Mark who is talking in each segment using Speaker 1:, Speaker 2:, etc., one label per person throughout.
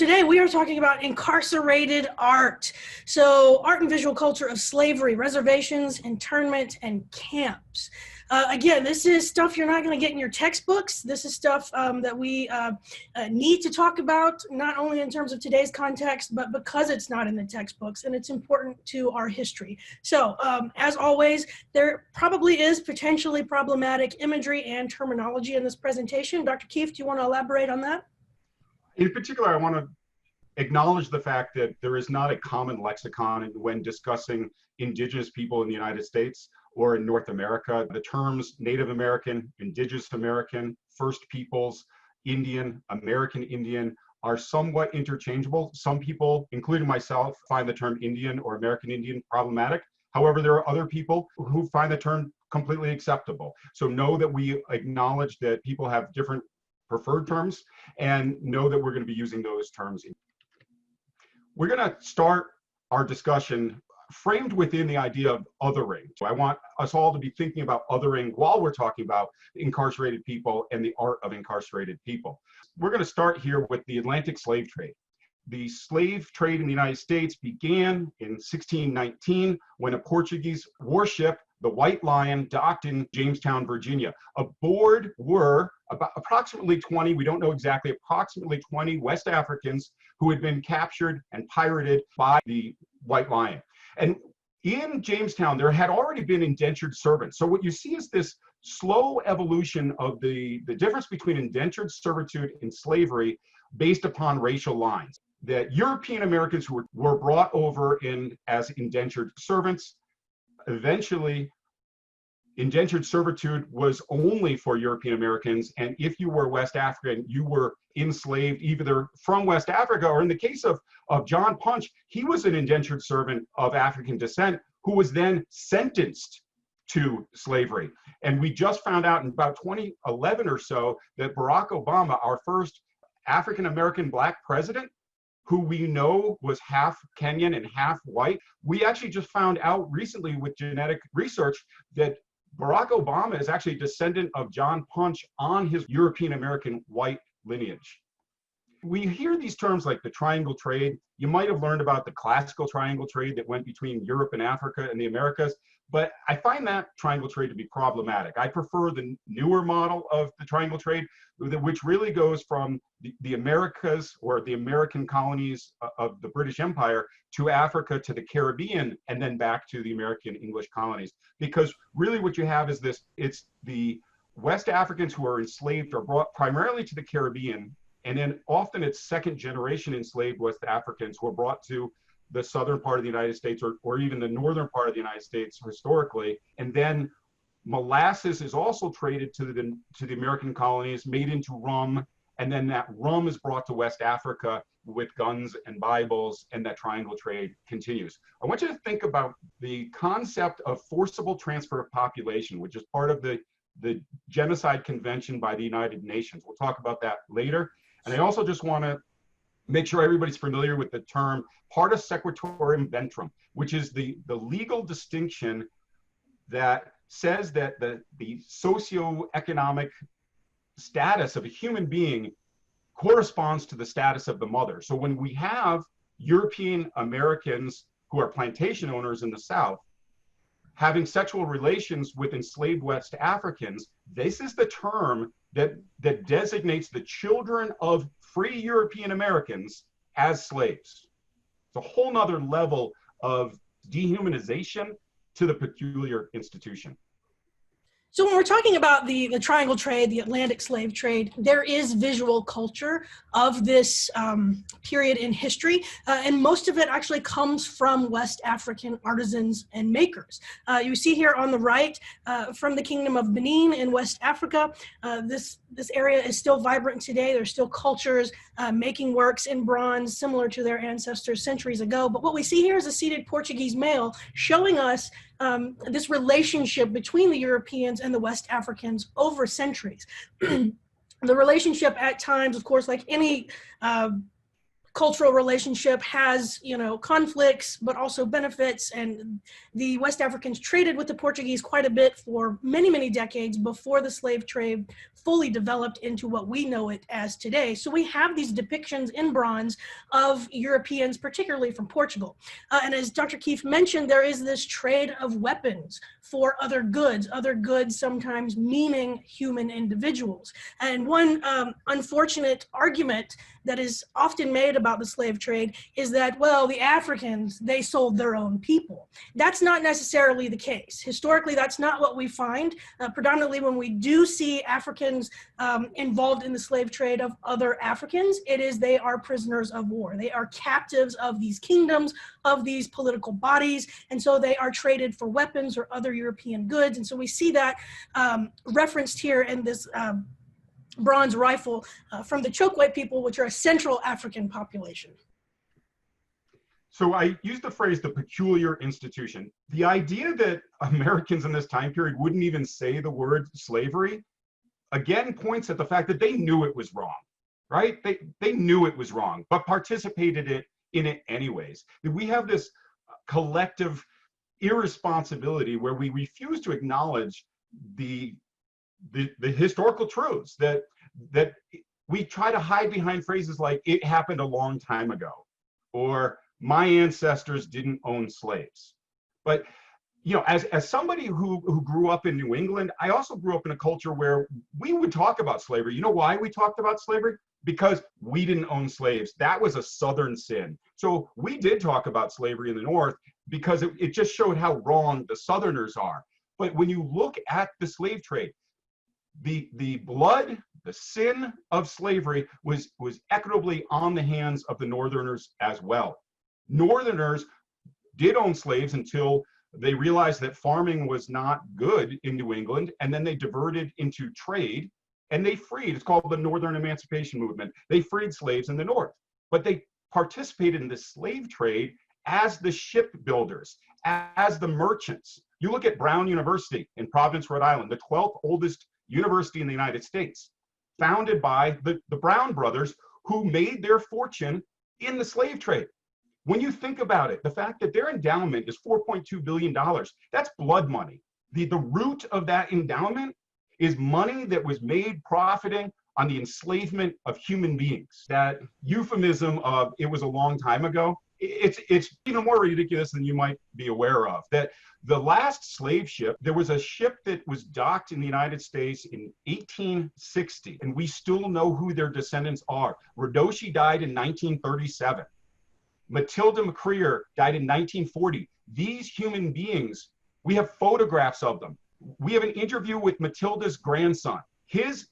Speaker 1: today we are talking about incarcerated art. So art and visual culture of slavery, reservations, internment, and camps. Again, this is stuff you're not going to get in your textbooks. This is stuff that we need to talk about, not only in terms of today's context, but because it's not in the textbooks and it's important to our history. So as always, there probably is potentially problematic imagery and terminology in this presentation. Dr. Keefe, do you want to elaborate on that?
Speaker 2: In particular, I want to acknowledge the fact that there is not a common lexicon when discussing indigenous people in the United States or in North America. The terms Native American, Indigenous American, First Peoples, Indian, American Indian are somewhat interchangeable. Some people, including myself, find the term Indian or American Indian problematic. However, there are other people who find the term completely acceptable. So know that we acknowledge that people have different preferred terms and know that we're going to be using those terms. We're going to start our discussion framed within the idea of othering. So I want us all to be thinking about othering while we're talking about incarcerated people and the art of incarcerated people. We're going to start here with the Atlantic slave trade. The slave trade in the United States began in 1619 when a Portuguese warship, the White Lion, docked in Jamestown, Virginia. Aboard were about approximately 20, we don't know exactly, approximately 20 West Africans who had been captured and pirated by the White Lion. And in Jamestown, there had already been indentured servants. So what you see is this slow evolution of the difference between indentured servitude and slavery based upon racial lines. That European Americans who were brought over as indentured servants, eventually indentured servitude was only for European Americans, and if you were West African, you were enslaved either from West Africa, or in the case of John Punch, he was an indentured servant of African descent who was then sentenced to slavery. And we just found out in about 2011 or so that Barack Obama, our first African American Black president, who we know was half Kenyan and half white, we actually just found out recently with genetic research that Barack Obama is actually a descendant of John Punch on his European American white lineage. We hear these terms like the triangle trade. You might have learned about the classical triangle trade that went between Europe and Africa and the Americas, but I find that triangle trade to be problematic. I prefer the newer model of the triangle trade, which really goes from the Americas or the American colonies of the British Empire to Africa to the Caribbean and then back to the American English colonies. Because really what you have is this, it's the West Africans who are enslaved are brought primarily to the Caribbean, and then often it's second generation enslaved West Africans who are brought to the southern part of the United States or even the northern part of the United States historically. And then molasses is also traded to the American colonies, made into rum, and then that rum is brought to West Africa with guns and Bibles, and that triangle trade continues. I want you to think about the concept of forcible transfer of population, which is part of the Genocide Convention by the United Nations. We'll talk about that later. And I also just want to make sure everybody's familiar with the term partus sequitur ventrum, which is the legal distinction that says that the socioeconomic status of a human being corresponds to the status of the mother. So when we have European Americans who are plantation owners in the South having sexual relations with enslaved West Africans, this is the term that designates the children of free European Americans as slaves. It's a whole nother level of dehumanization to the peculiar institution.
Speaker 1: So when we're talking about the triangle trade, the Atlantic slave trade, there is visual culture of this period in history, and most of it actually comes from West African artisans and makers. You see here on the right, from the Kingdom of Benin in West Africa, this area is still vibrant today. There's still cultures making works in bronze similar to their ancestors centuries ago. But what we see here is a seated Portuguese male showing us this relationship between the Europeans and the West Africans over centuries. The relationship at times, of course, like any cultural relationship has, conflicts, but also benefits. And the West Africans traded with the Portuguese quite a bit for many, many decades before the slave trade fully developed into what we know it as today. So we have these depictions in bronze of Europeans, particularly from Portugal. And as Dr. Keefe mentioned, there is this trade of weapons for other goods sometimes meaning human individuals. And one unfortunate argument that is often made about the slave trade is that, well, the Africans, they sold their own people. That's not necessarily the case. Historically, that's not what we find. Predominantly when we do see Africans involved in the slave trade of other Africans, it is they are prisoners of war. They are captives of these kingdoms, of these political bodies, and so they are traded for weapons or other European goods. And so we see that referenced here in this bronze rifle from the Chokwe people, which are a Central African population.
Speaker 2: So I used the phrase the peculiar institution. The idea that Americans in this time period wouldn't even say the word slavery, again, points at the fact that they knew it was wrong, right? They knew it was wrong, but participated in it anyways. We have this collective irresponsibility where we refuse to acknowledge the historical truths that we try to hide behind phrases like "it happened a long time ago" or "my ancestors didn't own slaves." But as somebody who grew up in New England, I also grew up in a culture where we would talk about slavery. You know why we talked about slavery? Because we didn't own slaves. That was a Southern sin. So we did talk about slavery in the North because it just showed how wrong the Southerners are. But when you look at the slave trade, the blood, the sin of slavery was equitably on the hands of the Northerners as well. Northerners did own slaves until they realized that farming was not good in New England, and then they diverted into trade, and they freed, it's called the Northern Emancipation Movement, they freed slaves in the North. But they participated in the slave trade as the shipbuilders, as the merchants. You look at Brown University in Providence, Rhode Island, the 12th oldest university in the United States, founded by the Brown brothers, who made their fortune in the slave trade. When you think about it, the fact that their endowment is $4.2 billion, that's blood money. The root of that endowment is money that was made profiting on the enslavement of human beings. That euphemism of "it was a long time ago," it's even more ridiculous than you might be aware of. That the last slave ship, there was a ship that was docked in the United States in 1860, and we still know who their descendants are. Radoshi died in 1937. Matilda McCreer died in 1940. These human beings, we have photographs of them. We have an interview with Matilda's grandson. His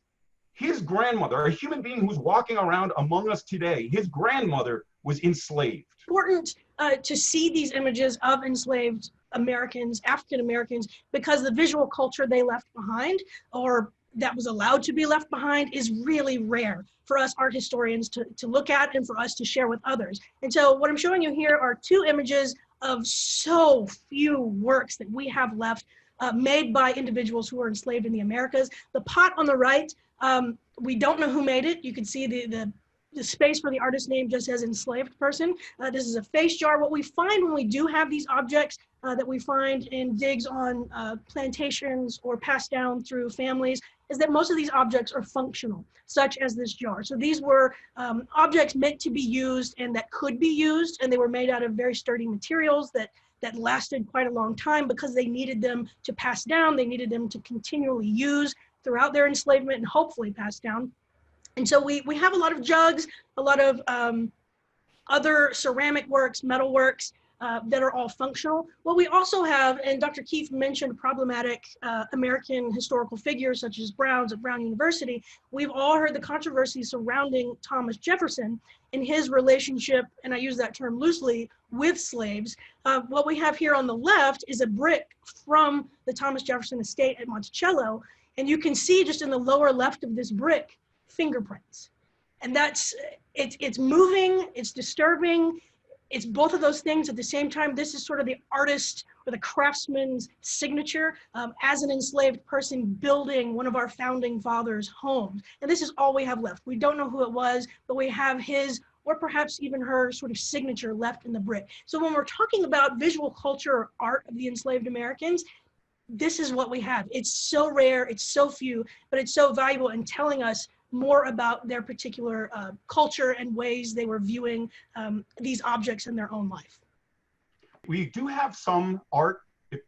Speaker 2: grandmother, a human being who's walking around among us today, his grandmother was enslaved.
Speaker 1: Important to see these images of enslaved Americans, African Americans, because the visual culture they left behind, or that was allowed to be left behind, is really rare for us art historians to look at and for us to share with others. And so what I'm showing you here are two images of so few works that we have left made by individuals who were enslaved in the Americas. The pot on the right, we don't know who made it. You can see the space for the artist name just says enslaved person. This is a face jar. What we find when we do have these objects that we find in digs on plantations or passed down through families is that most of these objects are functional, such as this jar. So these were objects meant to be used and that could be used, and they were made out of very sturdy materials that lasted quite a long time because they needed them to pass down. They needed them to continually use throughout their enslavement and hopefully pass down. And so we have a lot of jugs, a lot of other ceramic works, metal works that are all functional. What we also have, and Dr. Keefe mentioned problematic American historical figures such as Browns at Brown University. We've all heard the controversy surrounding Thomas Jefferson and his relationship, and I use that term loosely, with slaves. What we have here on the left is a brick from the Thomas Jefferson estate at Monticello, and you can see just in the lower left of this brick, fingerprints. And it's moving, it's disturbing, it's both of those things at the same time. This is sort of the artist or the craftsman's signature as an enslaved person building one of our founding fathers' homes. And this is all we have left. We don't know who it was, but we have his or perhaps even her sort of signature left in the brick. So when we're talking about visual culture or art of the enslaved Americans, this is what we have. It's so rare, it's so few, but it's so valuable in telling us more about their particular culture and ways they were viewing these objects in their own life.
Speaker 2: We do have some art.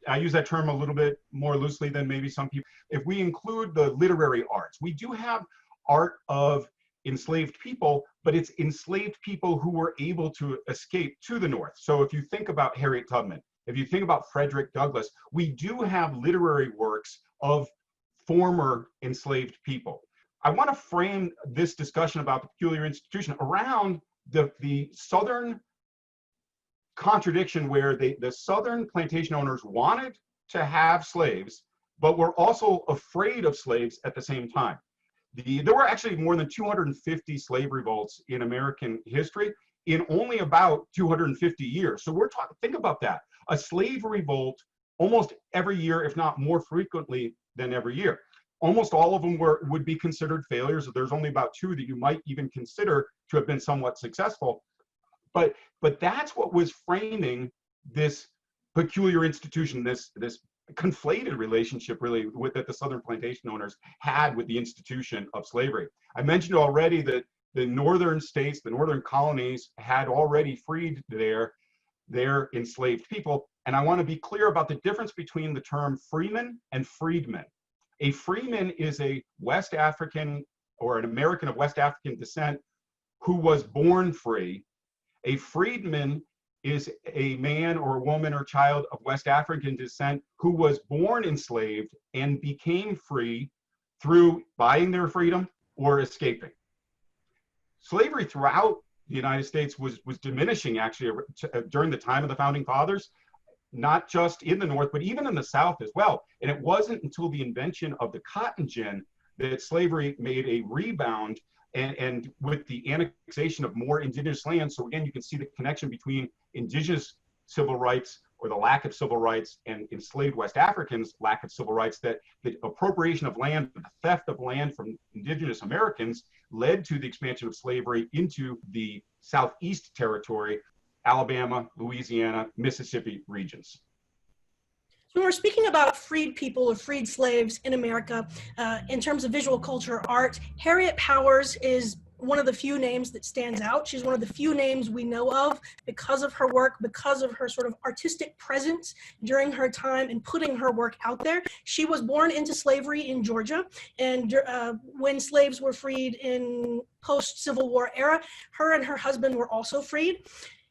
Speaker 2: I use that term a little bit more loosely than maybe some people. If we include the literary arts, we do have art of enslaved people, but it's enslaved people who were able to escape to the North. So if you think about Harriet Tubman, if you think about Frederick Douglass, we do have literary works of former enslaved people. I want to frame this discussion about the peculiar institution around the Southern contradiction where the Southern plantation owners wanted to have slaves, but were also afraid of slaves at the same time. There were actually more than 250 slave revolts in American history in only about 250 years. So we're talking, think about that. A slave revolt almost every year, if not more frequently than every year. Almost all of them would be considered failures. There's only about 2 that you might even consider to have been somewhat successful. But that's what was framing this peculiar institution, this conflated relationship really that the Southern plantation owners had with the institution of slavery. I mentioned already that the northern states, the northern colonies had already freed their enslaved people. And I want to be clear about the difference between the term freeman and freedman. A freeman is a West African or an American of West African descent who was born free. A freedman is a man or a woman or child of West African descent who was born enslaved and became free through buying their freedom or escaping. Slavery throughout the United States was diminishing actually during the time of the Founding Fathers, not just in the North, but even in the South as well. And it wasn't until the invention of the cotton gin that slavery made a rebound, and with the annexation of more indigenous land. So again, you can see the connection between indigenous civil rights or the lack of civil rights and enslaved West Africans' lack of civil rights, that the appropriation of land, the theft of land from indigenous Americans led to the expansion of slavery into the Southeast territory, Alabama, Louisiana, Mississippi regions.
Speaker 1: When we're speaking about freed people or freed slaves in America, in terms of visual culture, art, Harriet Powers is one of the few names that stands out. She's one of the few names we know of because of her work, because of her sort of artistic presence during her time and putting her work out there. She was born into slavery in Georgia, and when slaves were freed in post-Civil War era, her and her husband were also freed.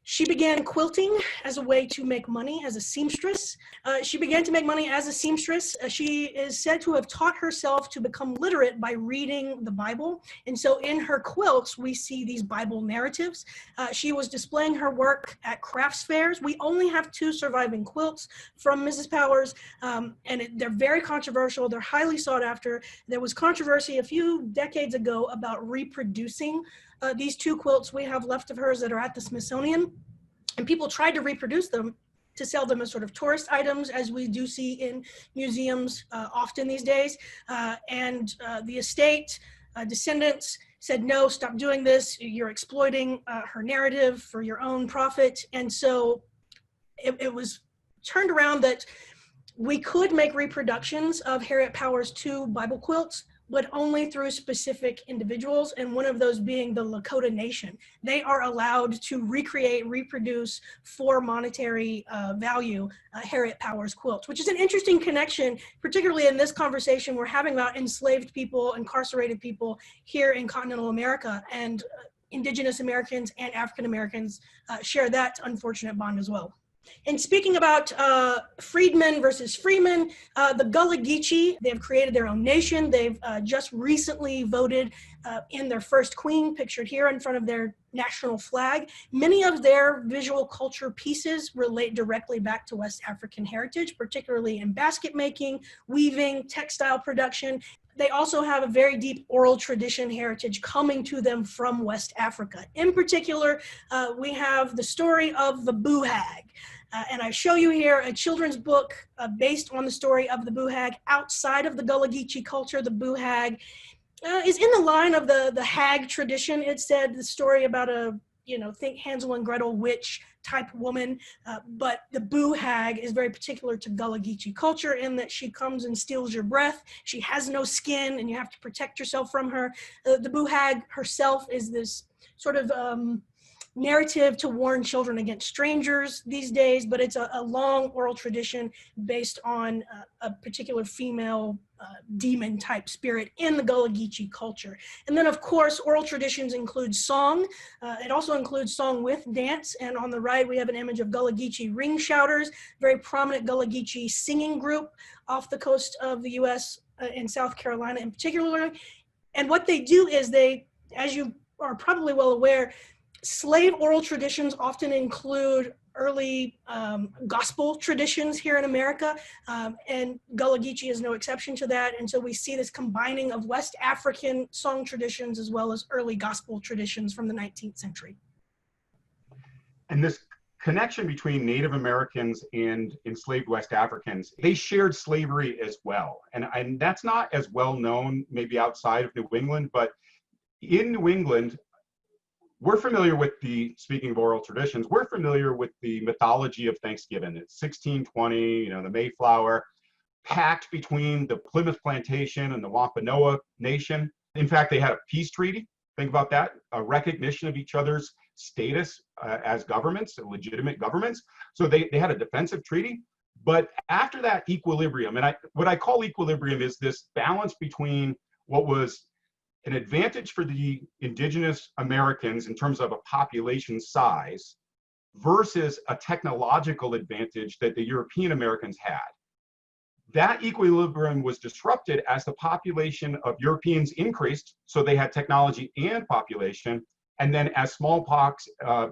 Speaker 1: She began quilting as a way to make money as a seamstress. She began to make money as a seamstress. She is said to have taught herself to become literate by reading the Bible. And so in her quilts, we see these Bible narratives. She was displaying her work at crafts fairs. We only have 2 surviving quilts from Mrs. Powers, and they're very controversial. They're highly sought after. There was controversy a few decades ago about reproducing these 2 quilts we have left of hers that are at the Smithsonian, and people tried to reproduce them to sell them as sort of tourist items, as we do see in museums often these days. And the estate, descendants said, no, stop doing this. You're exploiting her narrative for your own profit. And so it was turned around that we could make reproductions of Harriet Powers' 2 Bible quilts, but only through specific individuals, and one of those being the Lakota Nation. They are allowed to recreate, reproduce for monetary value Harriet Powers quilts, which is an interesting connection, particularly in this conversation we're having about enslaved people, incarcerated people here in continental America, and indigenous Americans and African Americans share that unfortunate bond as well. And speaking about freedmen versus freemen, the Gullah Geechee, they have created their own nation. They've just recently voted in their first queen, pictured here in front of their national flag. Many of their visual culture pieces relate directly back to West African heritage, particularly in basket making, weaving, textile production. They also have a very deep oral tradition heritage coming to them from West Africa. In particular, we have the story of the Buhag. And I show you here a children's book based on the story of the Buhag. Outside of the Gullah Geechee culture, the Buhag is in the line of the hag tradition. It said the story about a think Hansel and Gretel witch type woman. But the boo hag is very particular to Gullah Geechee culture in that she comes and steals your breath. She has no skin and you have to protect yourself from her. The boo hag herself is this sort of narrative to warn children against strangers these days, but it's a long oral tradition based on a particular female demon type spirit in the Gullah Geechee culture. And then, of course, oral traditions include song. It also includes song with dance. And on the right, we have an image of Gullah Geechee ring shouters, very prominent Gullah Geechee singing group off the coast of the U.S. In South Carolina in particular. And what they do is they, as you are probably well aware, slave oral traditions often include early gospel traditions here in America, and Gullah Geechee is no exception to that. And so we see this combining of West African song traditions as well as early gospel traditions from the 19th century.
Speaker 2: And this connection between Native Americans and enslaved West Africans, they shared slavery as well. And that's not as well known maybe outside of New England, but in New England, we're familiar with speaking of oral traditions, we're familiar with the mythology of Thanksgiving. It's 1620, the Mayflower pact between the Plymouth Plantation and the Wampanoag Nation. In fact, they had a peace treaty. Think about that, a recognition of each other's status as governments, legitimate governments. So they had a defensive treaty. But after that equilibrium, and what I call equilibrium is this balance between what was an advantage for the indigenous Americans in terms of a population size versus a technological advantage that the European Americans had. That equilibrium was disrupted as the population of Europeans increased, so they had technology and population, and then as smallpox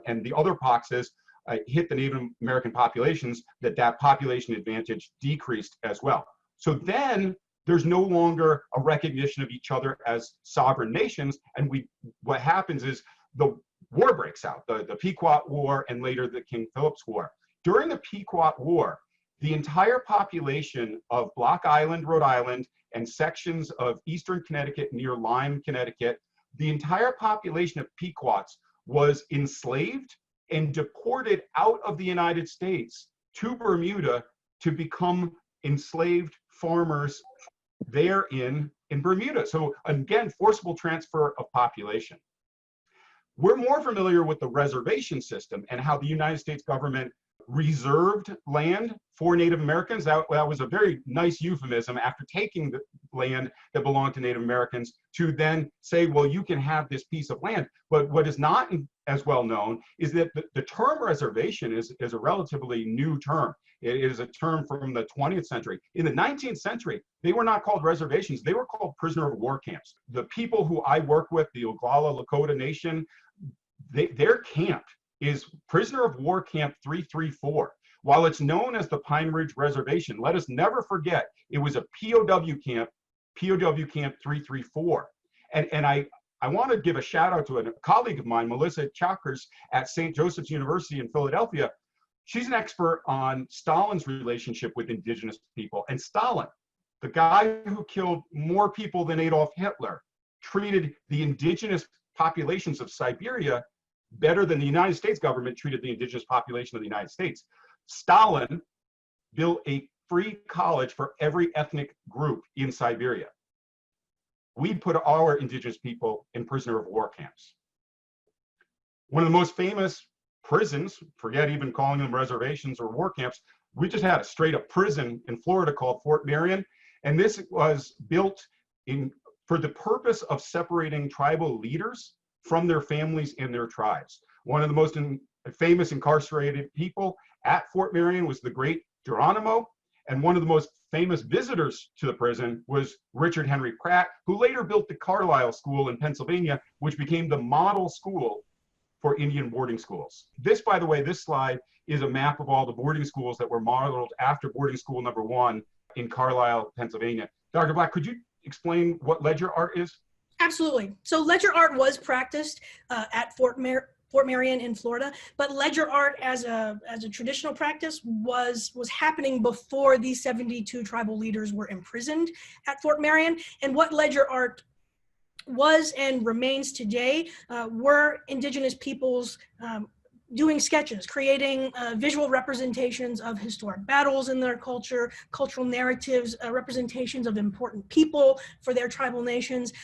Speaker 2: and the other poxes hit the Native American populations, that population advantage decreased as well. So then there's no longer a recognition of each other as sovereign nations. And what happens is the war breaks out, the Pequot War and later the King Philip's War. During the Pequot War, the entire population of Block Island, Rhode Island, and sections of eastern Connecticut near Lyme, Connecticut, the entire population of Pequots was enslaved and deported out of the United States to Bermuda to become enslaved farmers there in Bermuda. So again, forcible transfer of population. We're more familiar with the reservation system and how the United States government reserved land for Native Americans. That was a very nice euphemism after taking the land that belonged to Native Americans to then say, well, you can have this piece of land. But what is not as well known is that the term reservation is a relatively new term. It is a term from the 20th century. In the 19th century, they were not called reservations. They were called prisoner of war camps. The people who I work with, the Oglala Lakota Nation, their camp is prisoner of war camp 334. While it's known as the Pine Ridge Reservation, let us never forget it was a POW camp, POW camp 334. And I want to give a shout out to a colleague of mine, Melissa Chakras at St. Joseph's University in Philadelphia. She's an expert on Stalin's relationship with indigenous people. And Stalin, the guy who killed more people than Adolf Hitler, treated the indigenous populations of Siberia better than the United States government treated the indigenous population of the United States. Stalin built a free college for every ethnic group in Siberia. We put our indigenous people in prisoner of war camps. One of the most famous prisons, forget even calling them reservations or war camps, we just had a straight up prison in Florida called Fort Marion. And this was built for the purpose of separating tribal leaders from their families and their tribes. One of the most famous incarcerated people at Fort Marion was the great Geronimo, and one of the most famous visitors to the prison was Richard Henry Pratt, who later built the Carlisle School in Pennsylvania, which became the model school for Indian boarding schools. This, by the way, this slide is a map of all the boarding schools that were modeled after boarding school number 1 in Carlisle, Pennsylvania. Dr. Black, could you explain what ledger art is?
Speaker 1: Absolutely. So ledger art was practiced at Fort Marion in Florida, but ledger art as a traditional practice was happening before these 72 tribal leaders were imprisoned at Fort Marion. And what ledger art was and remains today were indigenous peoples doing sketches, creating visual representations of historic battles in their culture, cultural narratives, representations of important people for their tribal nations.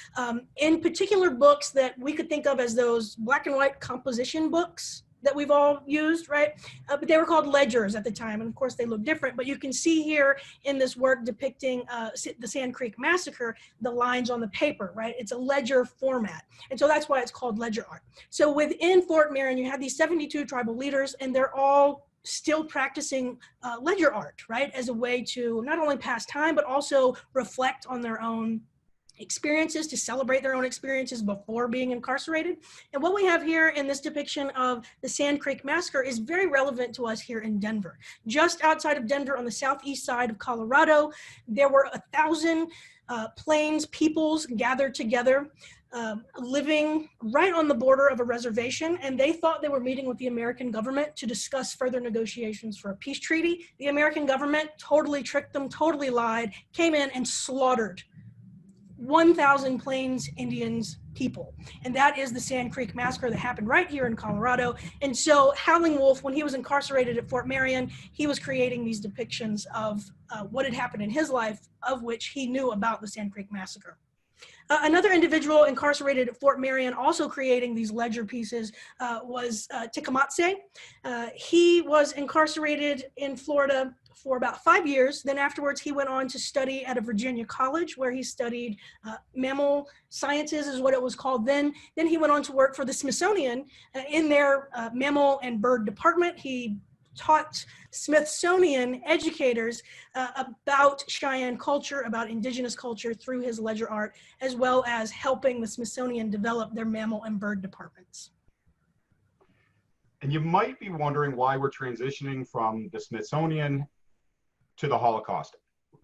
Speaker 1: In particular books that we could think of as those black and white composition books that we've all used, right? But they were called ledgers at the time, and of course they look different. But you can see here in this work depicting the Sand Creek Massacre, the lines on the paper, right? It's a ledger format. And so that's why it's called ledger art. So within Fort Marion, you have these 72 tribal leaders, and they're all still practicing ledger art, right? As a way to not only pass time, but also reflect on their own experiences, to celebrate their own experiences before being incarcerated. And what we have here in this depiction of the Sand Creek Massacre is very relevant to us here in Denver. Just outside of Denver on the southeast side of Colorado, there were 1,000 Plains peoples gathered together, living right on the border of a reservation, and they thought they were meeting with the American government to discuss further negotiations for a peace treaty. The American government totally tricked them, totally lied, came in and slaughtered 1,000 Plains Indians people. And that is the Sand Creek Massacre that happened right here in Colorado. And so Howling Wolf, when he was incarcerated at Fort Marion, he was creating these depictions of what had happened in his life, of which he knew about the Sand Creek Massacre. Another individual incarcerated at Fort Marion, also creating these ledger pieces, was Tecumseh. He was incarcerated in Florida for about 5 years. Then afterwards, he went on to study at a Virginia college where he studied mammal sciences, is what it was called then. Then he went on to work for the Smithsonian in their mammal and bird department. He taught Smithsonian educators about Cheyenne culture, about indigenous culture through his ledger art, as well as helping the Smithsonian develop their mammal and bird departments.
Speaker 2: And you might be wondering why we're transitioning from the Smithsonian to the Holocaust.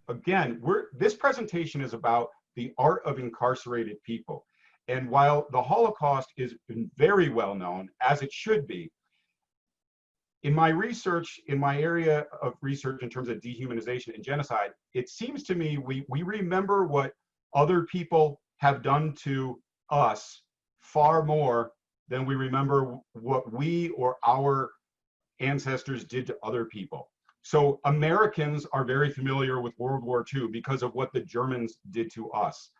Speaker 2: Again, this presentation is about the art of incarcerated people. And while the Holocaust is very well known, as it should be, in my research, in my area of research in terms of dehumanization and genocide, it seems to me we remember what other people have done to us far more than we remember what we or our ancestors did to other people. So Americans are very familiar with World War II because of what the Germans did to us.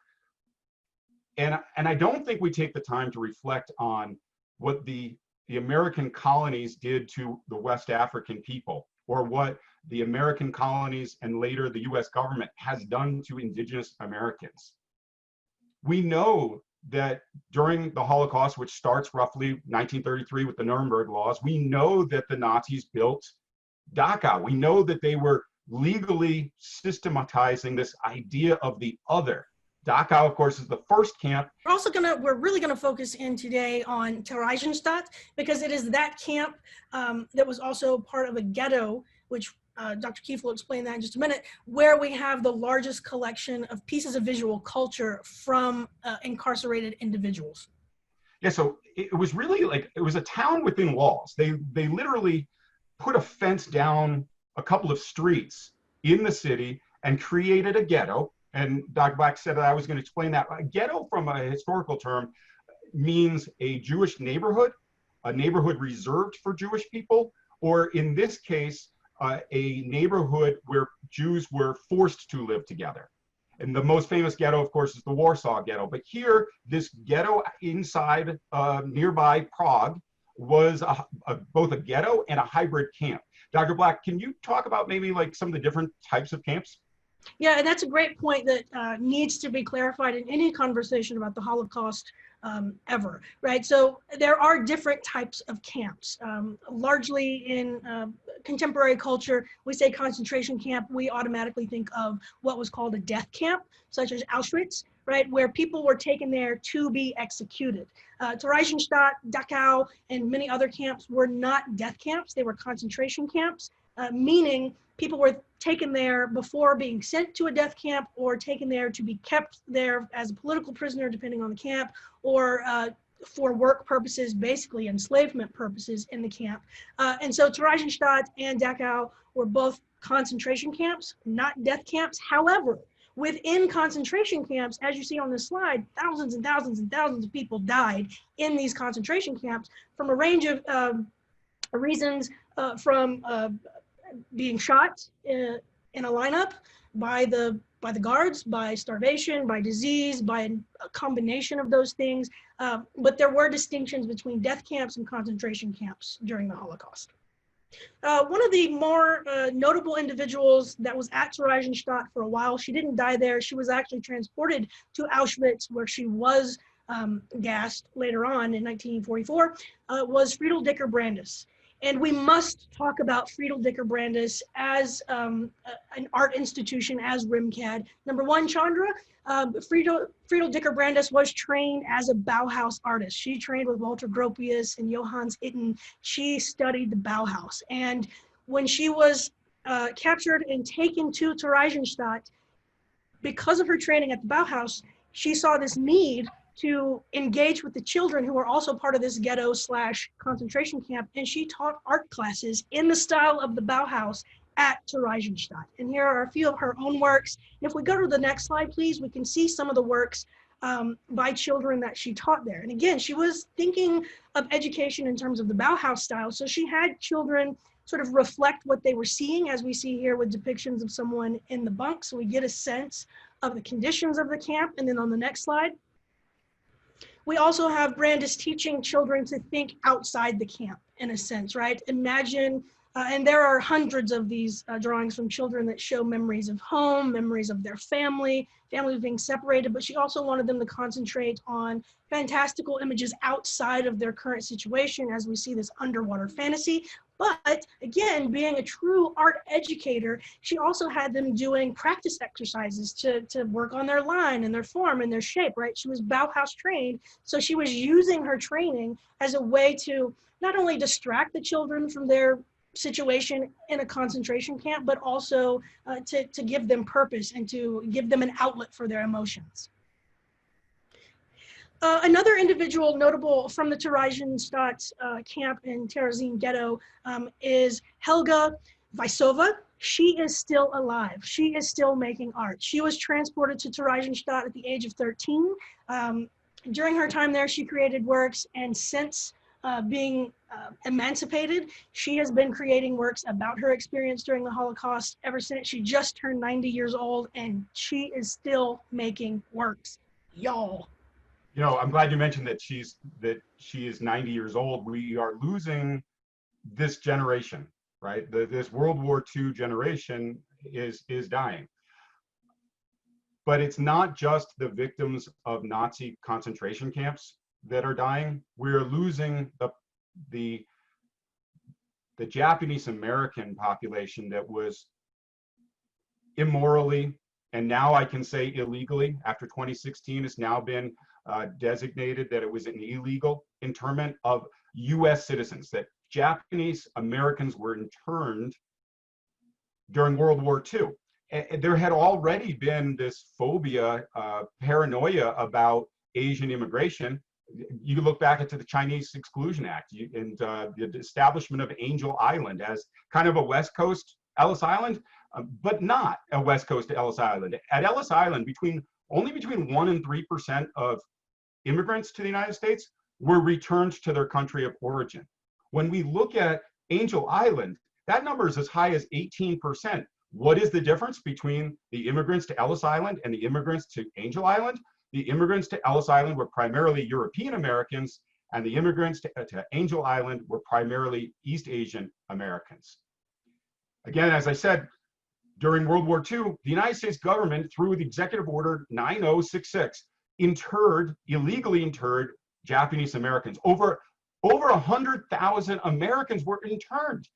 Speaker 2: And I don't think we take the time to reflect on what the American colonies did to the West African people, or what the American colonies and later the US government has done to indigenous Americans. We know that during the Holocaust, which starts roughly 1933 with the Nuremberg laws, we know that the Nazis built Dachau. We know that they were legally systematizing this idea of the other. Dachau, of course, is the first camp.
Speaker 1: We're really gonna focus in today on Theresienstadt, because it is that camp that was also part of a ghetto, which Dr. Keefe will explain that in just a minute, where we have the largest collection of pieces of visual culture from incarcerated individuals.
Speaker 2: Yeah, so it was really like, it was a town within walls. They literally put a fence down a couple of streets in the city and created a ghetto. And Dr. Black said that I was going to explain that. A ghetto, from a historical term, means a Jewish neighborhood, a neighborhood reserved for Jewish people, or in this case, a neighborhood where Jews were forced to live together. And the most famous ghetto, of course, is the Warsaw Ghetto. But here, this ghetto inside nearby Prague was both a ghetto and a hybrid camp. Dr. Black, can you talk about maybe like some of the different types of camps?
Speaker 1: Yeah, and that's a great point that needs to be clarified in any conversation about the Holocaust ever, right? So there are different types of camps. Largely in contemporary culture, we say concentration camp, we automatically think of what was called a death camp, such as Auschwitz, right? Where people were taken there to be executed. Theresienstadt, Dachau, and many other camps were not death camps, they were concentration camps, meaning people were taken there before being sent to a death camp, or taken there to be kept there as a political prisoner, depending on the camp, or for work purposes, basically enslavement purposes in the camp. And so Theresienstadt and Dachau were both concentration camps, not death camps. However, Within concentration camps, as you see on this slide, thousands and thousands and thousands of people died in these concentration camps from a range of reasons, from being shot in a lineup by the guards, by starvation, by disease, by a combination of those things. But there were distinctions between death camps and concentration camps during the Holocaust. One of the more notable individuals that was at Theresienstadt for a while, she didn't die there. She was actually transported to Auschwitz, where she was gassed later on in 1944, was Friedel Dicker-Brandes. And we must talk about Friedel Dicker-Brandes as an art institution, as RIMCAD. Number one, Chandra, Friedel Dicker-Brandes was trained as a Bauhaus artist. She trained with Walter Gropius and Johannes Itten. She studied the Bauhaus. And when she was captured and taken to Theresienstadt, because of her training at the Bauhaus, she saw this need to engage with the children who were also part of this ghetto / concentration camp, and she taught art classes in the style of the Bauhaus at Theresienstadt. And here are a few of her own works. And if we go to the next slide, please, we can see some of the works by children that she taught there. And again, she was thinking of education in terms of the Bauhaus style, so she had children sort of reflect what they were seeing, as we see here with depictions of someone in the bunk, so we get a sense of the conditions of the camp. And then on the next slide, we also have Brandes teaching children to think outside the camp, in a sense, right? Imagine, and there are hundreds of these drawings from children that show memories of home, memories of their family, families being separated, but she also wanted them to concentrate on fantastical images outside of their current situation, as we see this underwater fantasy. But again, being a true art educator, she also had them doing practice exercises to work on their line and their form and their shape, right? She was Bauhaus trained, so she was using her training as a way to not only distract the children from their situation in a concentration camp, but also to give them purpose and to give them an outlet for their emotions. Another individual notable from the Theresienstadt camp in Terezin ghetto is Helga Vaisova. She is still alive. She is still making art. She was transported to Theresienstadt at the age of 13. During her time there, she created works, and since being emancipated, she has been creating works about her experience during the Holocaust ever since. She just turned 90 years old, and she is still making works, y'all.
Speaker 2: You know, I'm glad you mentioned that she is 90 years old. We are losing this generation, right? This World War II generation is dying. But it's not just the victims of Nazi concentration camps that are dying. We're losing the Japanese American population that was immorally, and now I can say illegally, after 2016, it's now been designated that it was an illegal internment of US citizens, that Japanese Americans were interned during World War II. And there had already been this phobia, paranoia about Asian immigration. You look back into the Chinese Exclusion Act and the establishment of Angel Island as kind of a West Coast Ellis Island, but not a West Coast Ellis Island. At Ellis Island, only between 1% and 3% of immigrants to the United States were returned to their country of origin. When we look at Angel Island, that number is as high as 18%. What is the difference between the immigrants to Ellis Island and the immigrants to Angel Island? The immigrants to Ellis Island were primarily European Americans, and the immigrants to Angel Island were primarily East Asian Americans. Again, as I said, during World War II, the United States government, through the Executive Order 9066, illegally interred Japanese Americans. Over 100,000 Americans were interned.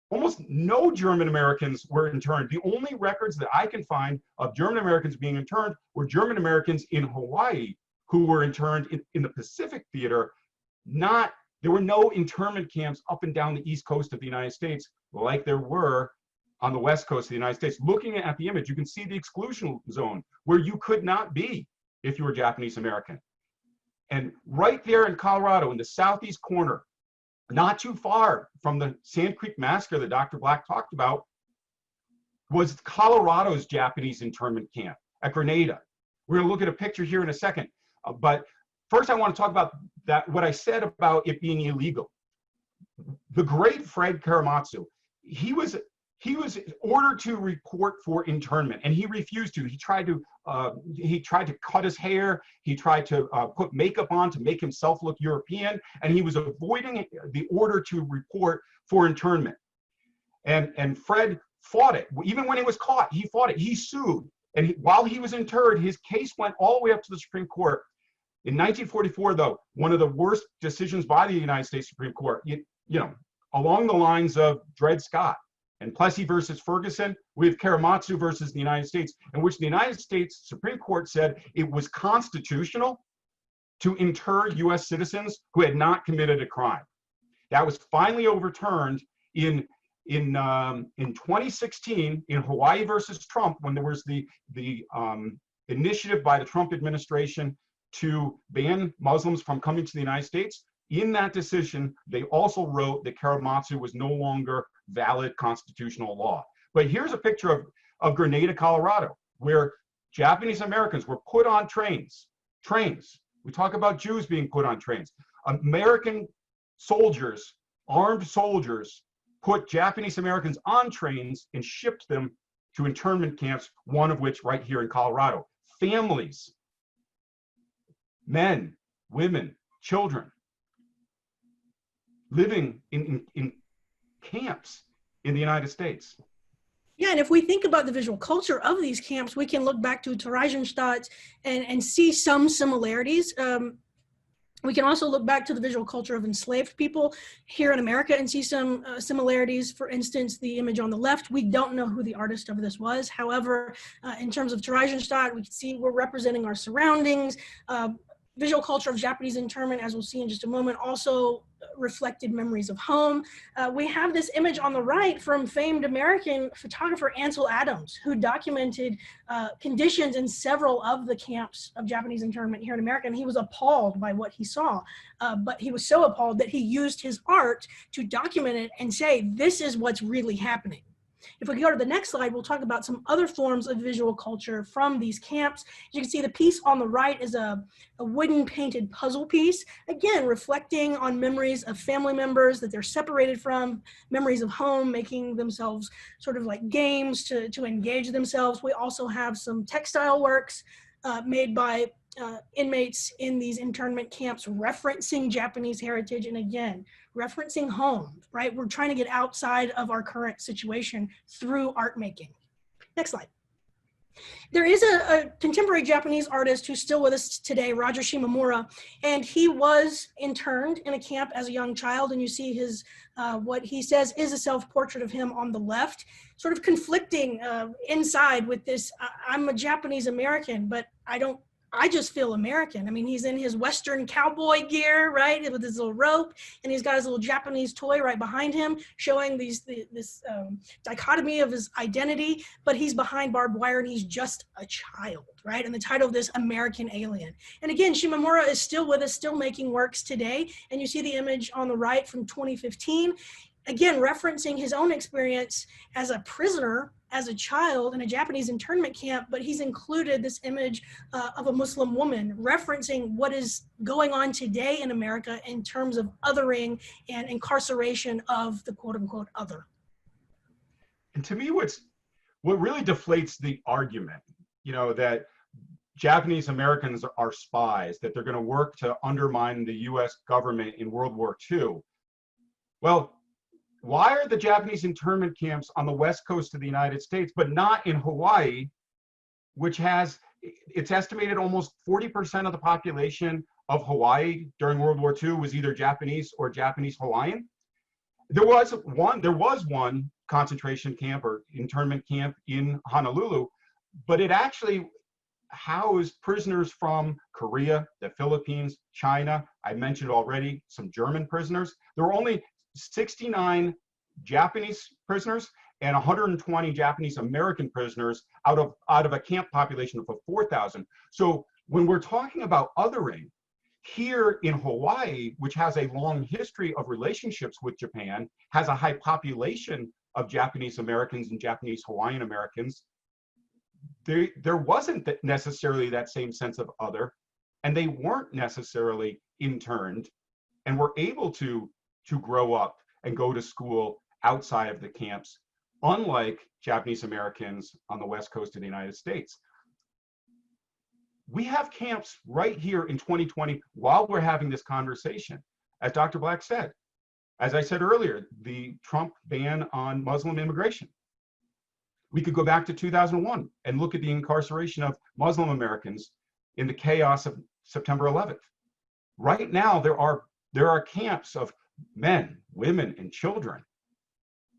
Speaker 2: Almost no German Americans were interned. The only records that I can find of German Americans being interned were German Americans in Hawaii who were interned in the Pacific Theater. There were no internment camps up and down the East Coast of the United States like there were on the West Coast of the United States. Looking at the image, you can see the exclusion zone where you could not be if you were Japanese American. And right there in Colorado, in the southeast corner, not too far from the Sand Creek Massacre that Dr. Black talked about, was Colorado's Japanese internment camp. at Grenada. We're going to look at a picture here in a second. But first, I want to talk about that, what I said about it being illegal. The great Fred Karamazov, he was ordered to report for internment, and he refused to. He tried to cut his hair. He tried to put makeup on to make himself look European, and he was avoiding the order to report for internment. And Fred fought it. Even when he was caught, he fought it. He sued. And while he was interred, his case went all the way up to the Supreme Court. In 1944, though, one of the worst decisions by the United States Supreme Court, you know, along the lines of Dred Scott and Plessy versus Ferguson, we have Karamazov versus the United States, in which the United States Supreme Court said it was constitutional to inter U.S. citizens who had not committed a crime. That was finally overturned in 2016 in Hawaii versus Trump, when there was the initiative by the Trump administration to ban Muslims from coming to the United States. In that decision, they also wrote that Karamazov was no longer valid constitutional law. But here's a picture of Grenada, Colorado, where Japanese Americans were put on trains. We talk about Jews being put on trains. American soldiers, armed soldiers, put Japanese Americans on trains and shipped them to internment camps, one of which right here in Colorado. Families, men, women, children, living in camps in the United States.
Speaker 1: Yeah, and if we think about the visual culture of these camps, we can look back to Theresienstadt and see some similarities. We can also look back to the visual culture of enslaved people here in America and see some similarities. For instance, the image on the left, we don't know who the artist of this was. However, in terms of Theresienstadt, we can see we're representing our surroundings. Visual culture of Japanese internment, as we'll see in just a moment, also reflected memories of home. We have this image on the right from famed American photographer Ansel Adams, who documented conditions in several of the camps of Japanese internment here in America, and he was appalled by what he saw. But he was so appalled that he used his art to document it and say, this is what's really happening. If we go to the next slide, we'll talk about some other forms of visual culture from these camps. As you can see, the piece on the right is a wooden painted puzzle piece, again, reflecting on memories of family members that they're separated from, memories of home, making themselves sort of like games to engage themselves. We also have some textile works made by inmates in these internment camps referencing Japanese heritage, and again, referencing home, right? We're trying to get outside of our current situation through art making. Next slide. There is a contemporary Japanese artist who's still with us today, Roger Shimomura, and he was interned in a camp as a young child, and you see his, what he says is a self-portrait of him on the left, sort of conflicting inside with this, I'm a Japanese American, but I just feel American. I mean, he's in his Western cowboy gear, right, with his little rope, and he's got his little Japanese toy right behind him, showing this dichotomy of his identity, but he's behind barbed wire and he's just a child, right? And the title of this, American Alien. And again, Shimomura is still with us, still making works today, and you see the image on the right from 2015, again, referencing his own experience as a prisoner, as a child in a Japanese internment camp, but he's included this image of a Muslim woman referencing what is going on today in America in terms of othering and incarceration of the quote unquote other.
Speaker 2: And to me, what really deflates the argument, you know, that Japanese Americans are spies, that they're going to work to undermine the US government in World War II. Well, why are the Japanese internment camps on the west coast of the United States, but not in Hawaii, which has, it's estimated almost 40% of the population of Hawaii during World War II was either Japanese or Japanese Hawaiian? There was one concentration camp or internment camp in Honolulu, but it actually housed prisoners from Korea, the Philippines, China. I mentioned already some German prisoners. There were only 69 Japanese prisoners and 120 Japanese American prisoners out of a camp population of 4,000. So when we're talking about othering, here in Hawaii, which has a long history of relationships with Japan, has a high population of Japanese Americans and Japanese Hawaiian Americans, there wasn't necessarily that same sense of other, and they weren't necessarily interned and were able to grow up and go to school outside of the camps, unlike Japanese Americans on the West Coast of the United States. We have camps right here in 2020 while we're having this conversation. As Dr. Black said, as I said earlier, the Trump ban on Muslim immigration. We could go back to 2001 and look at the incarceration of Muslim Americans in the chaos of September 11th. Right now, there are camps of men, women, and children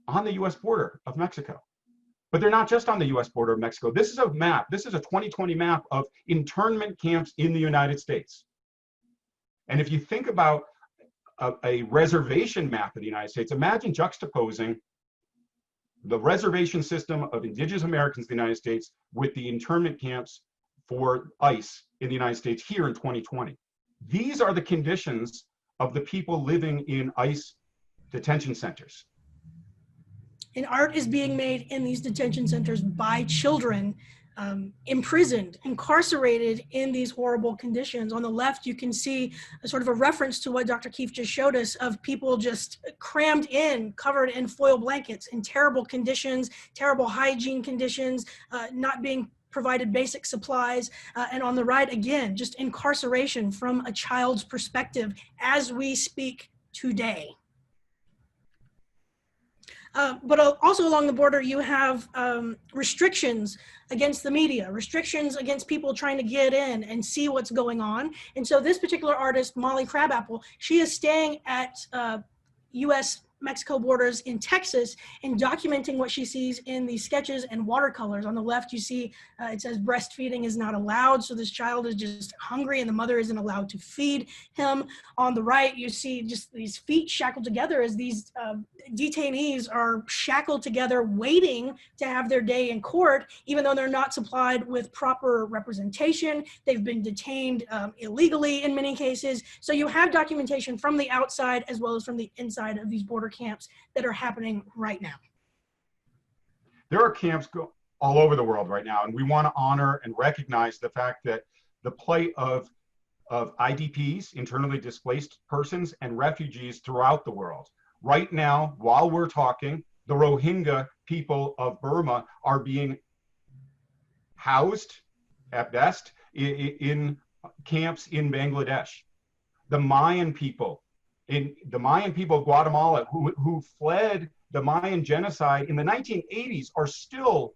Speaker 2: on the US border of Mexico. But they're not just on the US border of Mexico. This is a map. This is a 2020 map of internment camps in the United States. And if you think about a reservation map of the United States, imagine juxtaposing the reservation system of indigenous Americans in the United States with the internment camps for ICE in the United States here in 2020. These are the conditions of the people living in ICE detention centers.
Speaker 1: And art is being made in these detention centers by children, imprisoned, incarcerated in these horrible conditions. On the left, you can see a sort of a reference to what Dr. Keefe just showed us of people just crammed in, covered in foil blankets in terrible conditions, terrible hygiene conditions, not being provided basic supplies. And on the right, again, just incarceration from a child's perspective as we speak today. But also along the border, you have restrictions against the media, restrictions against people trying to get in and see what's going on. And so this particular artist, Molly Crabapple, she is staying at US-Mexico borders in Texas and documenting what she sees in these sketches and watercolors. On the left, you see it says breastfeeding is not allowed. So this child is just hungry and the mother isn't allowed to feed him. On the right, you see just these feet shackled together as these detainees are shackled together waiting to have their day in court, even though they're not supplied with proper representation. They've been detained illegally in many cases. So you have documentation from the outside as well as from the inside of these border camps that are happening right now.
Speaker 2: There are camps all over the world right now, and we want to honor and recognize the fact that the plight of IDPs, internally displaced persons, and refugees throughout the world. Right now, while we're talking, the Rohingya people of Burma are being housed, at best, in camps in Bangladesh. The Mayan people of Guatemala who fled the Mayan genocide in the 1980s are still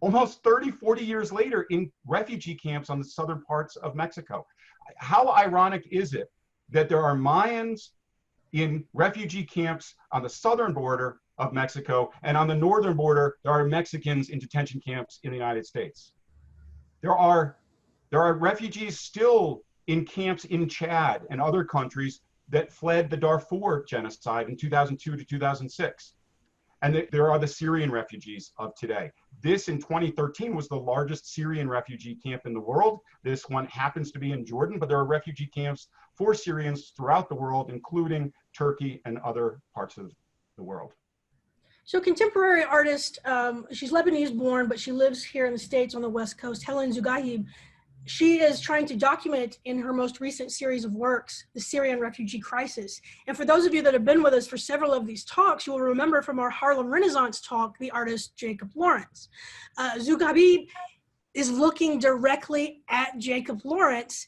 Speaker 2: almost 30, 40 years later in refugee camps on the southern parts of Mexico. How ironic is it that there are Mayans in refugee camps on the southern border of Mexico, and on the northern border, there are Mexicans in detention camps in the United States? There are refugees still in camps in Chad and other countries that fled the Darfur genocide in 2002 to 2006. And there are the Syrian refugees of today. This in 2013 was the largest Syrian refugee camp in the world. This one happens to be in Jordan, but there are refugee camps for Syrians throughout the world, including Turkey and other parts of the world.
Speaker 1: So contemporary artist, she's Lebanese born, but she lives here in the States on the West Coast, Helen Zugahib. She is trying to document in her most recent series of works the Syrian refugee crisis. And for those of you that have been with us for several of these talks, you will remember from our Harlem Renaissance talk, the artist Jacob Lawrence. Zugahib is looking directly at Jacob Lawrence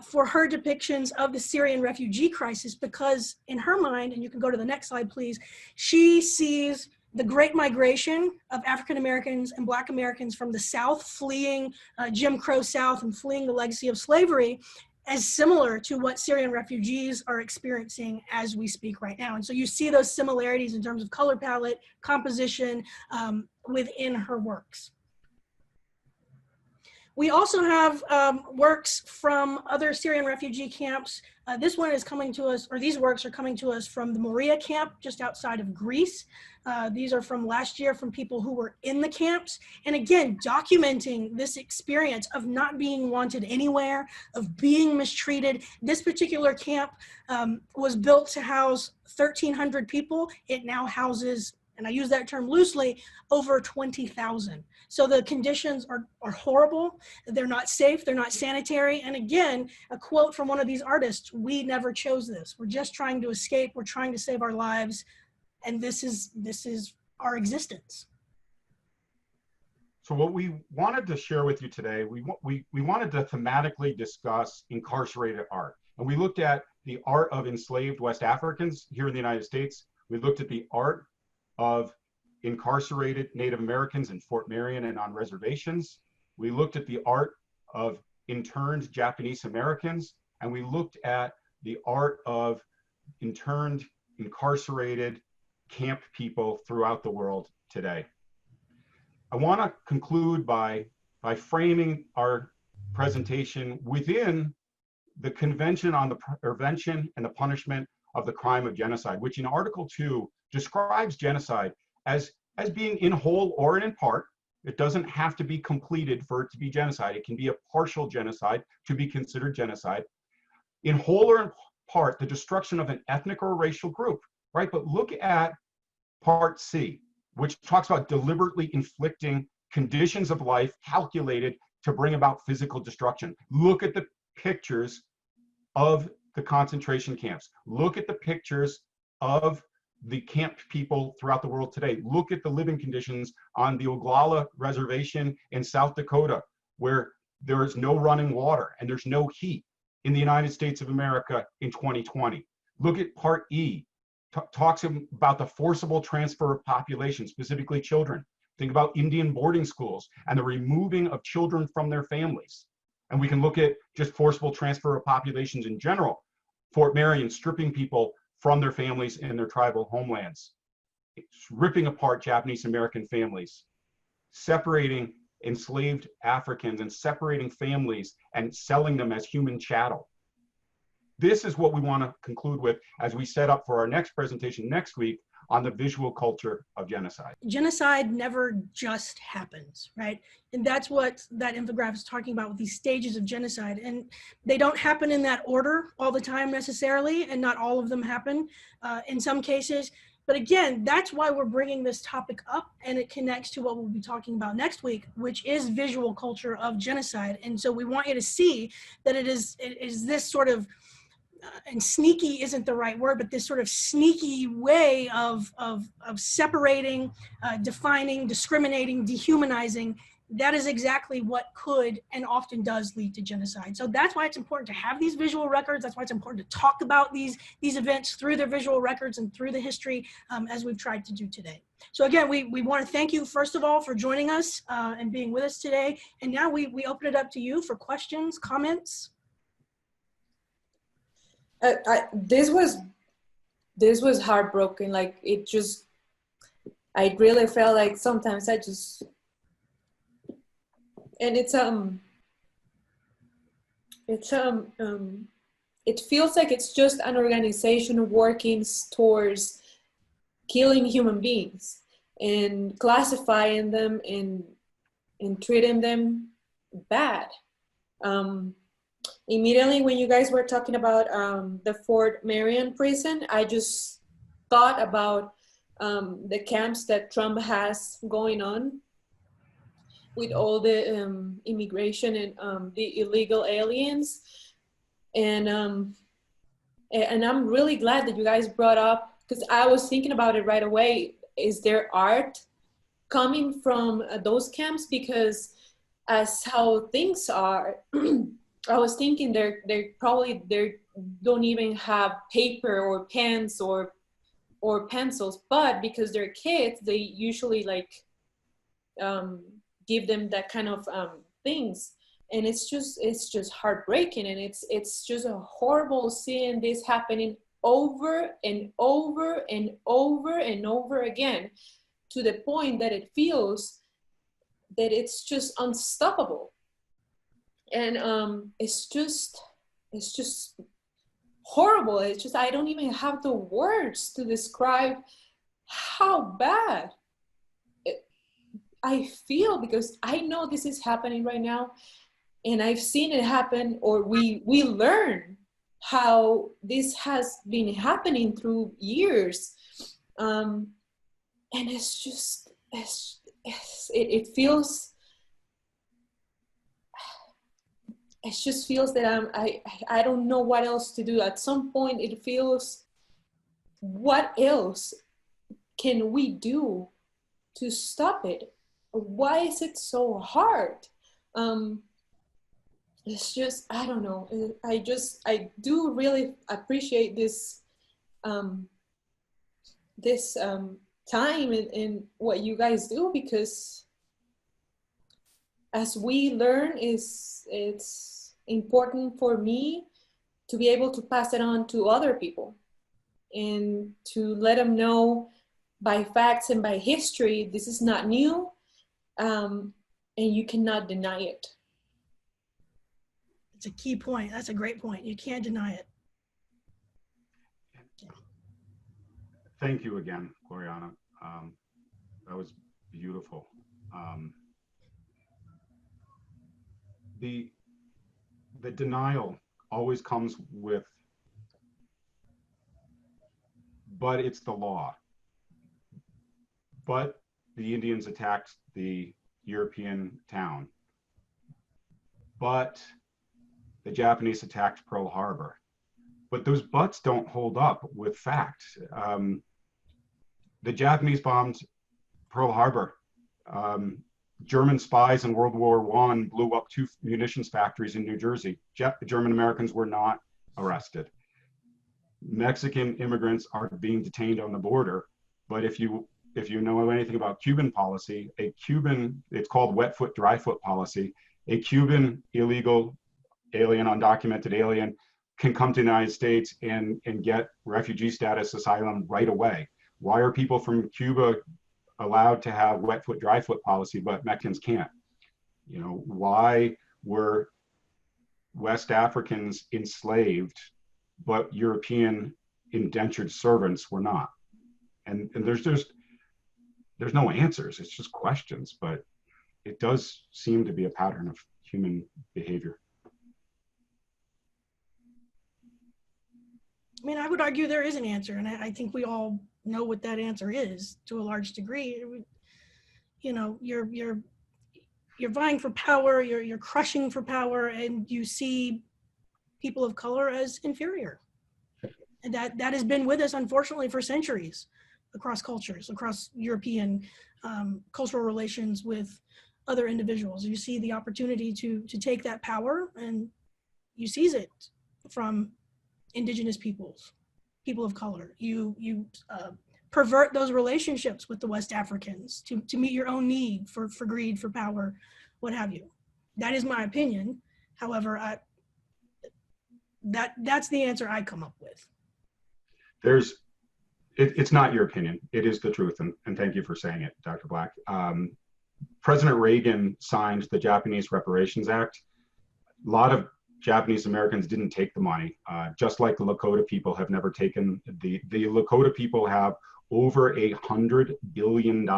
Speaker 1: for her depictions of the Syrian refugee crisis, because in her mind, and you can go to the next slide, please, she sees the Great Migration of African Americans and Black Americans from the South, fleeing Jim Crow South and fleeing the legacy of slavery, as similar to what Syrian refugees are experiencing as we speak right now. And so you see those similarities in terms of color palette, composition within her works. We also have works from other Syrian refugee camps. This one is coming to us, or these works are coming to us from the Moria camp just outside of Greece. These are from last year from people who were in the camps. And again, documenting this experience of not being wanted anywhere, of being mistreated. This particular camp was built to house 1,300 people. It now houses and I use that term loosely, over 20,000. So the conditions are horrible. They're not safe. They're not sanitary. And again, a quote from one of these artists, "We never chose this. We're just trying to escape. We're trying to save our lives. And this is our existence."
Speaker 2: So what we wanted to share with you today, we wanted to thematically discuss incarcerated art. And we looked at the art of enslaved West Africans here in the United States. We looked at the art of incarcerated Native Americans in Fort Marion and on reservations. We looked at the art of interned Japanese Americans, and we looked at the art of interned, incarcerated camp people throughout the world today. I want to conclude by framing our presentation within the Convention on the Prevention and the Punishment of the Crime of Genocide, which in Article 2 describes genocide as being in whole or in part. It doesn't have to be completed for it to be genocide. It can be a partial genocide to be considered genocide. In whole or in part, the destruction of an ethnic or racial group, right? But look at Part C, which talks about deliberately inflicting conditions of life calculated to bring about physical destruction. Look at the pictures of the concentration camps. Look at the pictures of the camp people throughout the world today. Look at the living conditions on the Oglala Reservation in South Dakota, where there is no running water and there's no heat in the United States of America in 2020. Look at Part E, talks about the forcible transfer of population, specifically children. Think about Indian boarding schools and the removing of children from their families. And we can look at just forcible transfer of populations in general. Fort Marion stripping people from their families and their tribal homelands. It's ripping apart Japanese American families, separating enslaved Africans and separating families and selling them as human chattel. This is what we want to conclude with as we set up for our next presentation next week on the visual culture of genocide.
Speaker 1: Genocide never just happens, right? And that's what that infographic is talking about with these stages of genocide. And they don't happen in that order all the time necessarily, and not all of them happen in some cases. But again, that's why we're bringing this topic up, and it connects to what we'll be talking about next week, which is visual culture of genocide. And so we want you to see that it is this sort of and sneaky isn't the right word, but this sort of sneaky way of separating, defining, discriminating, dehumanizing. That is exactly what could and often does lead to genocide. So that's why it's important to have these visual records. That's why it's important to talk about these events through their visual records and through the history, as we've tried to do today. So again, we want to thank you, first of all, for joining us and being with us today. And now we open it up to you for questions, comments.
Speaker 3: This was heartbroken. Like, it just, I really felt like sometimes I just, and it feels like it's just an organization working towards killing human beings and classifying them and treating them bad. Immediately when you guys were talking about the Fort Marion prison, I just thought about the camps that Trump has going on with all the immigration and the illegal aliens. And I'm really glad that you guys brought up, because I was thinking about it right away. Is there art coming from those camps? Because as how things are, I was thinking they probably don't even have paper or pens or pencils, but because they're kids, they usually like give them that kind of things, and it's just heartbreaking, and it's just a horrible seeing this happening over and over and over and over again, to the point that it feels that it's just unstoppable. And it's just horrible. It's just, I don't even have the words to describe how bad I feel, because I know this is happening right now, and I've seen it happen, or we learn how this has been happening through years. and it feels, it just feels that I don't know what else to do. At some point it feels, what else can we do to stop it? Why is it so hard? It's just, I don't know. I do really appreciate this time in what you guys do, because as we learn, it's important for me to be able to pass it on to other people and to let them know by facts and by history, this is not new, and you cannot deny it.
Speaker 1: It's a key point. That's a great point. You can't deny it.
Speaker 2: Thank you again, Gloriana. That was beautiful. The denial always comes with, but it's the law. But the Indians attacked the European town. But the Japanese attacked Pearl Harbor. But those buts don't hold up with fact. The Japanese bombed Pearl Harbor. German spies in World War I blew up 2 munitions factories in New Jersey. German Americans were not arrested. Mexican immigrants are being detained on the border. But if you know anything about Cuban policy, it's called wet foot, dry foot policy. A Cuban illegal alien, undocumented alien, can come to the United States and get refugee status, asylum right away. Why are people from Cuba allowed to have wet foot, dry foot policy, but Mexicans can't? You know, why were West Africans enslaved, but European indentured servants were not? And there's no answers. It's just questions, but it does seem to be a pattern of human behavior.
Speaker 1: I mean, I would argue there is an answer, and I think we all know what that answer is to a large degree. You know, you're vying for power, you're crushing for power, and you see people of color as inferior. And that has been with us, unfortunately, for centuries, across cultures, across European cultural relations with other individuals. You see the opportunity to take that power, and you seize it from indigenous peoples, people of color. You pervert those relationships with the West Africans to meet your own need for greed, for power, what have you. That is my opinion. However, that's the answer I come up with.
Speaker 2: It's not your opinion. It is the truth, and thank you for saying it, Dr. Black. President Reagan signed the Japanese Reparations Act. A lot of Japanese Americans didn't take the money, just like the Lakota people have never taken. The Lakota people have over $100 billion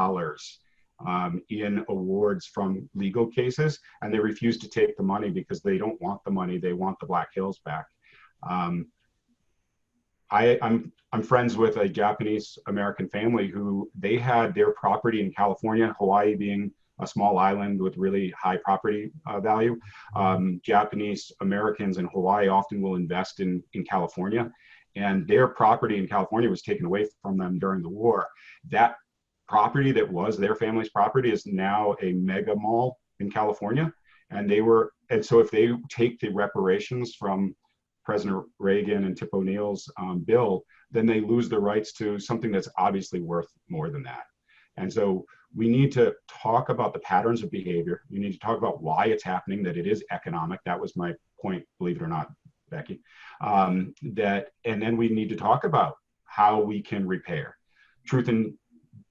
Speaker 2: in awards from legal cases, and they refuse to take the money because they don't want the money. They want the Black Hills back. I'm friends with a Japanese American family who they had their property in California, Hawaii being a small island with really high property value. Japanese Americans in Hawaii often will invest in California, and their property in California was taken away from them during the war. That property that was their family's property is now a mega mall in California. And so if they take the reparations from President Reagan and Tip O'Neill's bill, then they lose their rights to something that's obviously worth more than that. And so we need to talk about the patterns of behavior. We need to talk about why it's happening, that it is economic. That was my point, believe it or not, Becky. And then we need to talk about how we can repair. Truth and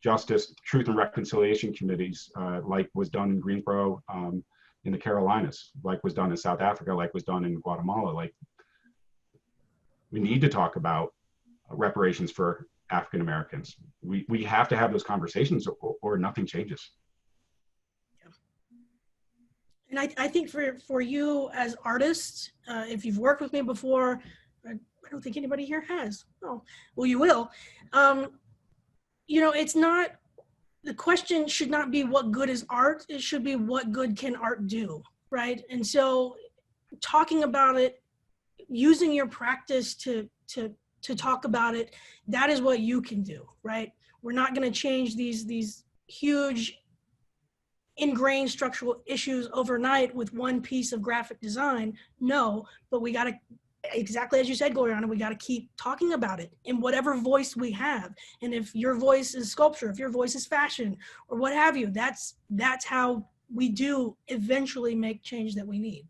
Speaker 2: justice, truth and reconciliation committees, like was done in Greensboro, in the Carolinas, like was done in South Africa, like was done in Guatemala. Like, we need to talk about reparations for African Americans. We have to have those conversations, or nothing changes.
Speaker 1: Yeah. And I think for you as artists, if you've worked with me before, I don't think anybody here has. Oh, well, you will. You know, it's not the question should not be what good is art, it should be what good can art do, right? And so talking about it, using your practice to talk about it, that is what you can do, right? We're not going to change these huge ingrained structural issues overnight with one piece of graphic design. No, but we got to, exactly as you said, Gloriana, we got to keep talking about it in whatever voice we have. And if your voice is sculpture, if your voice is fashion, or what have you, that's how we do eventually make change that we need.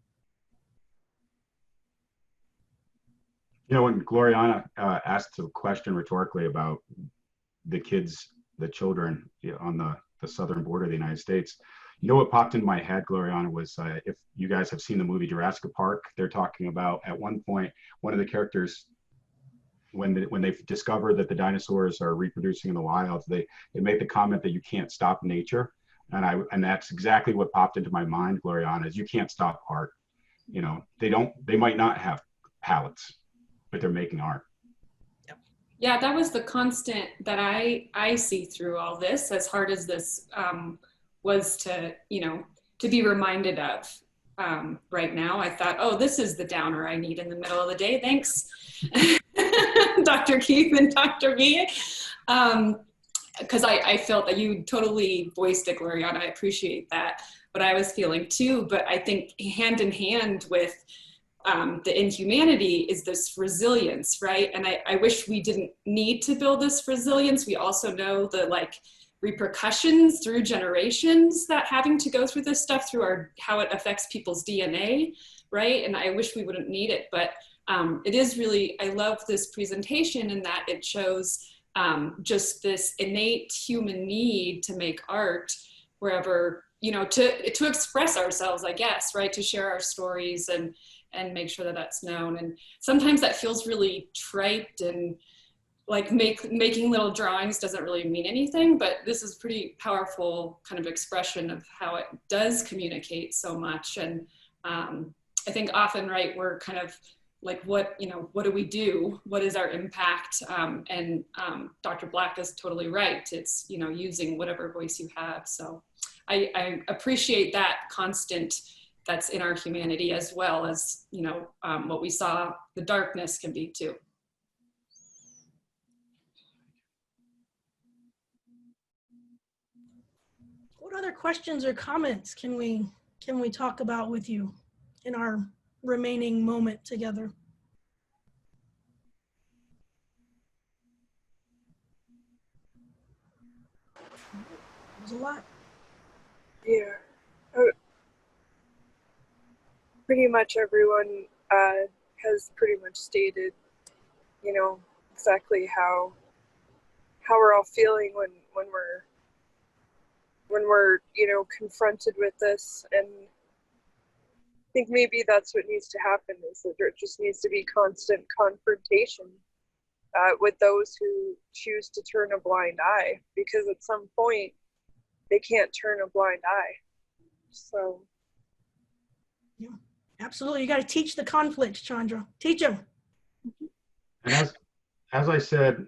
Speaker 2: You know, when Gloriana asked a question rhetorically about the kids, the children on the southern border of the United States, you know what popped into my head, Gloriana, was if you guys have seen the movie Jurassic Park, they're talking about at one point, one of the characters, when they discover that the dinosaurs are reproducing in the wild, they make the comment that you can't stop nature. And that's exactly what popped into my mind, Gloriana, is you can't stop art. You know, they might not have palettes, but they're making art.
Speaker 4: Yeah, that was the constant that I see through all this, as hard as this was to, to be reminded of right now. I thought, oh, this is the downer I need in the middle of the day. Thanks, Dr. Keith and Dr. V. Because I felt that you totally voiced it, Gloriana. I appreciate that. But I was feeling too, but I think hand in hand with the inhumanity is this resilience, right? And I wish we didn't need to build this resilience. We also know the repercussions through generations that having to go through this stuff through how it affects people's DNA, right? And I wish we wouldn't need it, but it is really, I love this presentation in that it shows just this innate human need to make art wherever, to express ourselves, I guess, right? To share our stories and make sure that that's known. And sometimes that feels really trite and like making little drawings doesn't really mean anything, but this is pretty powerful kind of expression of how it does communicate so much. And I think often, right, we're kind of like, what do we do? What is our impact? And Dr. Black is totally right. It's, using whatever voice you have. So I appreciate that constant that's in our humanity, as well as, what we saw, the darkness can be too.
Speaker 1: What other questions or comments can we talk about with you in our remaining moment together? There's a lot.
Speaker 5: Yeah. Pretty much everyone has pretty much stated, exactly how we're all feeling when we're confronted with this. And I think maybe that's what needs to happen, is that there just needs to be constant confrontation with those who choose to turn a blind eye, because at some point they can't turn a blind eye. So
Speaker 1: yeah, absolutely. You got to teach the conflicts, Chandra. Teach them.
Speaker 2: And as I said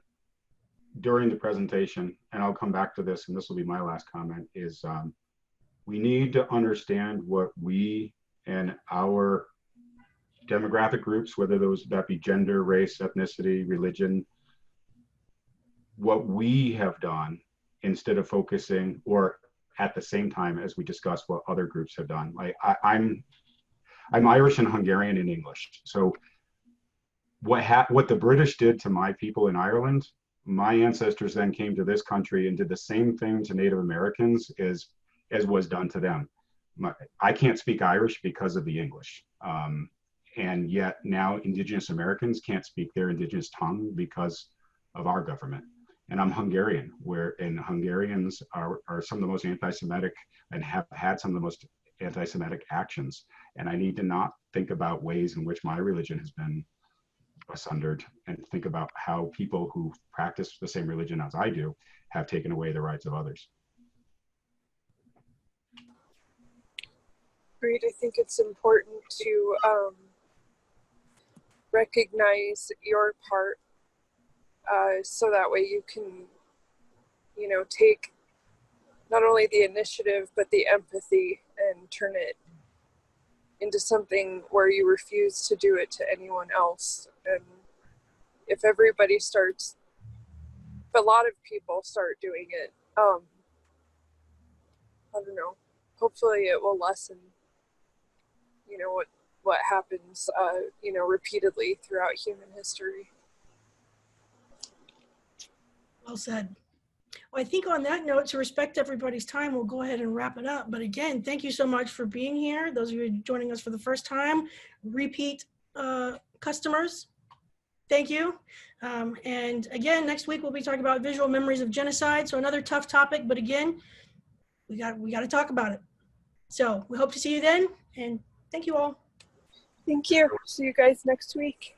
Speaker 2: during the presentation, and I'll come back to this, and this will be my last comment, is we need to understand what we and our demographic groups, whether that be gender, race, ethnicity, religion, what we have done, instead of focusing, or at the same time as we discuss what other groups have done. Like I'm Irish and Hungarian in English. So what the British did to my people in Ireland, my ancestors then came to this country and did the same thing to Native Americans as was done to them. I can't speak Irish because of the English. And yet now Indigenous Americans can't speak their Indigenous tongue because of our government. And I'm Hungarian, and Hungarians are some of the most anti-Semitic and have had some of the most anti-Semitic actions. And I need to not think about ways in which my religion has been sundered, and think about how people who practice the same religion as I do have taken away the rights of others.
Speaker 5: Great. I think it's important to recognize your part, so that way you can, take not only the initiative, but the empathy, and turn it into something where you refuse to do it to anyone else. And if everybody starts, if a lot of people start doing it, I don't know, hopefully it will lessen, what happens, repeatedly throughout human history.
Speaker 1: Well said. Well, I think on that note, to respect everybody's time, we'll go ahead and wrap it up. But again, thank you so much for being here. Those of you joining us for the first time, repeat customers, thank you. And again, next week we'll be talking about visual memories of genocide. So another tough topic, but again, we got to talk about it. So we hope to see you then, and thank you all.
Speaker 5: Thank you. See you guys next week.